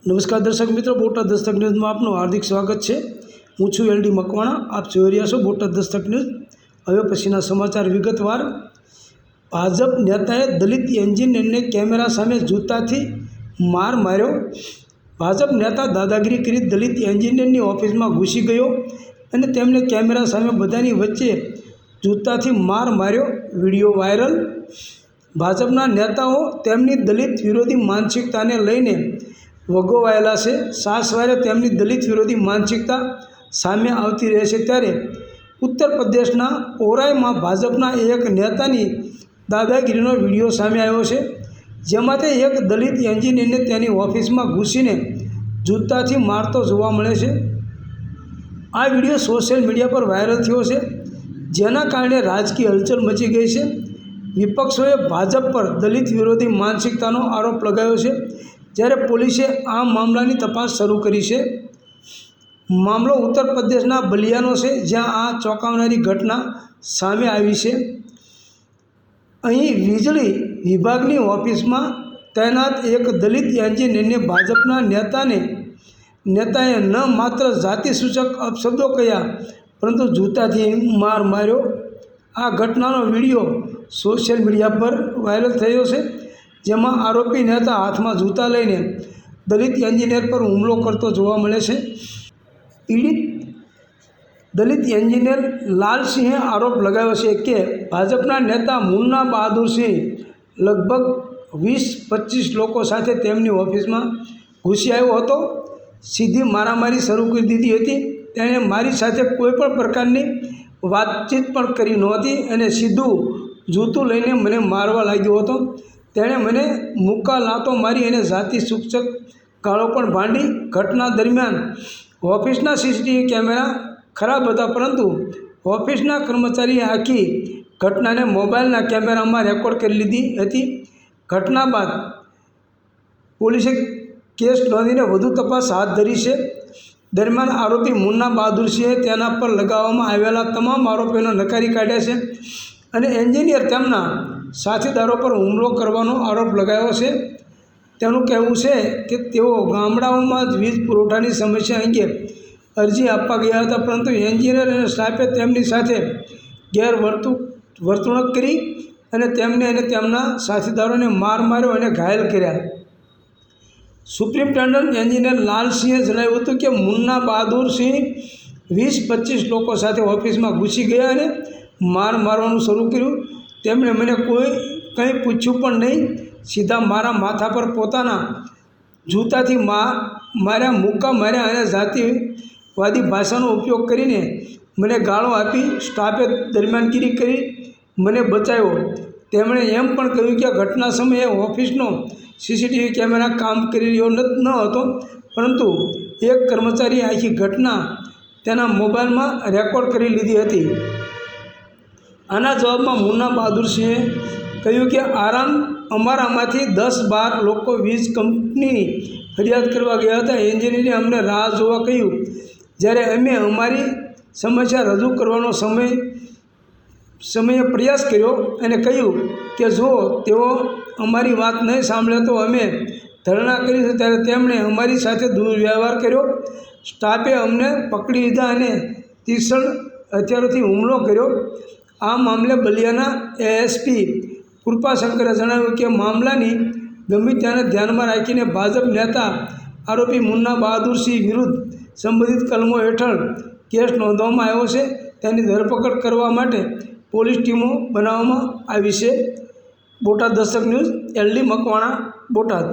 નમસ્કાર દર્શક મિત્રો, બોટાદ દસ્તક ન્યૂઝમાં આપનું હાર્દિક સ્વાગત છે। હું છું એલડી મકવાણા। આપ જોઈ રહ્યા છો બોટાદ દસ્તક ન્યૂઝ। હવે પછીના સમાચાર વિગતવાર। ભાજપ નેતાએ દલિત એન્જિનિયરને કેમેરા સામે જૂતાથી માર માર્યો। ભાજપ નેતા દાદાગીરી કરી દલિત એન્જિનિયરની ઓફિસમાં ઘૂસી ગયો અને તેમને કેમેરા સામે બધાની વચ્ચે જૂતાથી માર માર્યો। Video viral. ભાજપના નેતાઓ તેમની દલિત વિરોધી માનસિકતાને લઈને વગોવાયેલા છે। સાસવારે તેમની દલિત વિરોધી માનસિકતા સામે આવતી રહે છે, ત્યારે ઉત્તર પ્રદેશના ઓરાઈમાં ભાજપના એક નેતાની દાદાગીરીનો વિડીયો સામે આવ્યો છે, જેમાં તે એક દલિત એન્જિનિયરને તેની ઓફિસમાં ઘૂસીને જૂતાથી મારતો જોવા મળે છે। આ વિડીયો સોશિયલ મીડિયા પર વાયરલ થયો છે, જેના કારણે રાજકીય હલચલ મચી ગઈ છે। વિપક્ષોએ ભાજપ પર દલિત વિરોધી માનસિકતાનો આરોપ લગાવ્યો છે, જ્યારે પોલીસે આ મામલાની તપાસ શરૂ કરી છે। મામલો ઉત્તર પ્રદેશના બલિયાનો છે, જ્યાં આ ચોંકાવનારી ઘટના સામે આવી છે। અહીં વીજળી વિભાગની ઓફિસમાં તૈનાત એક દલિત એન્જિનિયરને ભાજપના નેતાએ ન માત્ર જાતિસૂચક અપશબ્દો કહ્યા, પરંતુ જૂતાથી માર માર્યો। આ ઘટનાનો વિડીયો સોશિયલ મીડિયા પર વાયરલ થયો છે, જેમાં આરોપી નેતા હાથમાં જૂતા લઈને દલિત એન્જિનિયર પર હુમલો કરતો જોવા મળે છે। પીડિત દલિત એન્જિનિયર લાલસિંહે આરોપ લગાવ્યો છે કે ભાજપના નેતા મુન્ના બહાદુરસિંહ લગભગ 20-25 લોકો સાથે તેમની ઓફિસમાં ઘૂસી આવ્યો હતો। સીધી મારામારી શરૂ કરી દીધી હતી। તેણે મારી સાથે કોઈપણ પ્રકારની વાતચીત પણ કરી નહોતી અને સીધું જૂતું લઈને મને મારવા લાગ્યો હતો। તેણે મને મુક્કા લાતો મારી અને જાતિ સૂચક ગાળો પણ ભાંડી। ઘટના દરમિયાન ઓફિસના સીસીટીવી કેમેરા ખરાબ હતા, પરંતુ ઓફિસના કર્મચારીએ આખી ઘટનાને મોબાઈલના કેમેરામાં રેકોર્ડ કરી લીધી હતી। ઘટના બાદ પોલીસે કેસ નોંધીને વધુ તપાસ હાથ ધરી છે। દરમિયાન આરોપી મુન્ના બહાદુરસિંહે તેના પર લગાવવામાં આવેલા તમામ આરોપોને નકારી કાઢ્યા છે અને એન્જિનિયર તેમના સાથીદારો પર હુમલો કરવાનો આરોપ લગાવ્યો છે। તેનું કહેવું છે કે તેઓ ગામડાઓમાં વીજ પુરવઠાની સમસ્યા અંગે અરજી આપવા ગયા હતા, પરંતુ એન્જિનિયર અને સ્ટાફે તેમની સાથે ગેરવર્તણૂક કરી અને તેમને અને તેમના સાથીદારોને માર માર્યો અને ઘાયલ કર્યા। સુપ્રિન્ટેન્ડન્ટ એન્જિનિયર લાલસિંહે જણાવ્યું હતું કે મુન્ના બહાદુરસિંહ 20-25 લોકો સાથે ઓફિસમાં ઘૂસી ગયા અને માર મારવાનું શરૂ કર્યું। તેમણે મને કંઈ પૂછ્યું પણ નહીં, સીધા મારા માથા પર પોતાના જૂતાથી માર્યા, મુક્કા માર્યા અને જાતિવાદી ભાષાનો ઉપયોગ કરીને મને ગાળો આપી। સ્ટાફે દરમિયાનગીરી કરી મને બચાવ્યો। તેમણે એમ પણ કહ્યું કે ઘટના સમયે ઓફિસનો સીસીટીવી કેમેરા કામ કરી રહ્યો ન હતો, પરંતુ એક કર્મચારીએ આખી ઘટના તેના મોબાઈલમાં રેકોર્ડ કરી લીધી હતી। આના જવાબમાં મુન્ના બહાદુરસિંહે કહ્યું કે અમારામાંથી 10-12 લોકો વીજ કંપનીની ફરિયાદ કરવા ગયા હતા। એન્જિનિયરે અમને રાહ જોવા કહ્યું, જ્યારે અમે અમારી સમસ્યા રજૂ કરવાનો સમયે પ્રયાસ કર્યો અને કહ્યું કે જો તેઓ અમારી વાત નહીં સાંભળે તો અમે ધરણા કરીશું, ત્યારે તેમણે અમારી સાથે દુર્વ્યવહાર કર્યો। સ્ટાફે અમને પકડી લીધા અને તીક્ષ્ણ હથિયારોથી હુમલો કર્યો। આ મામલે બલિયાના એએસપી કૃપાશંકરે જણાવ્યું કે મામલાની ગંભીરતાને ધ્યાનમાં રાખીને ભાજપ નેતા આરોપી મુન્ના બહાદુરસિંહ વિરુદ્ધ સંબંધિત કલમો હેઠળ કેસ નોંધવામાં આવ્યો છે। તેની ધરપકડ કરવા માટે પોલીસ ટીમો બનાવવામાં આવી છે। Botad Dastak news, LD Makwana, Botad.